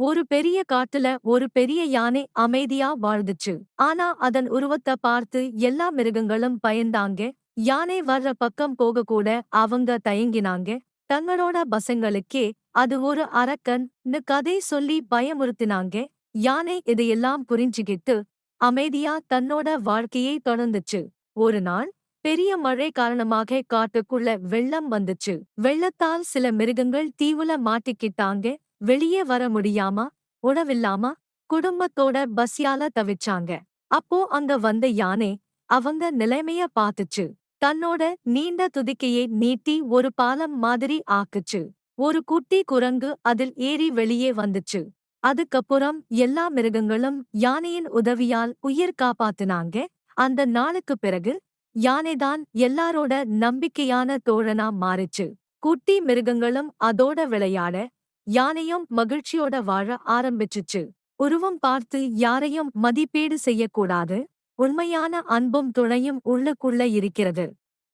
ஒரு பெரிய காட்டுல ஒரு பெரிய யானை அமைதியா வாழ்ந்துச்சு. ஆனா அதன் உருவத்த பார்த்து எல்லா மிருகங்களும் பயந்தாங்க. யானை வர்ற பக்கம் போக கூட அவங்க தயங்கினாங்க. தங்களோட பசங்களுக்கே அது ஒரு அரக்கன்னு கதை சொல்லி பயமுறுத்தினாங்க. யானை இதையெல்லாம் புரிஞ்சுகிட்டு அமைதியா தன்னோட வாழ்க்கையை தொடர்ந்துச்சு. ஒரு நாள் பெரிய மழை காரணமாக காட்டுக்குள்ள வெள்ளம் வந்துச்சு. வெள்ளத்தால் சில மிருகங்கள் தீவுல மாட்டிக்கிட்டாங்க. வெளியே வர முடியாம, உணவில்லாம, குடும்பத்தோட பசியால தவிச்சாங்க. அப்போ அங்க வந்த யானை அவங்க நிலைமைய பாத்துச்சு. தன்னோட நீண்ட துதிக்கையை நீட்டி ஒரு பாலம் மாதிரி ஆக்குச்சு. ஒரு குட்டி குரங்கு அதில் ஏறி வெளியே வந்துச்சு. அதுக்கப்புறம் எல்லா மிருகங்களும் யானையின் உதவியால் உயிர் காப்பாத்துனாங்க. அந்த நாளுக்கு பிறகு யானைதான் எல்லாரோட நம்பிக்கையான தோழனா மாறிச்சு. குட்டி மிருகங்களும் அதோட விளையாட யானையும் மகிழ்ச்சியோட வாழ ஆரம்பிச்சுச்சு. உருவம் பார்த்து யாரையும் மதிப்பீடு செய்யக்கூடாது. உண்மையான அன்பும் துணையும் உள்ளுக்குள்ள இருக்கிறது.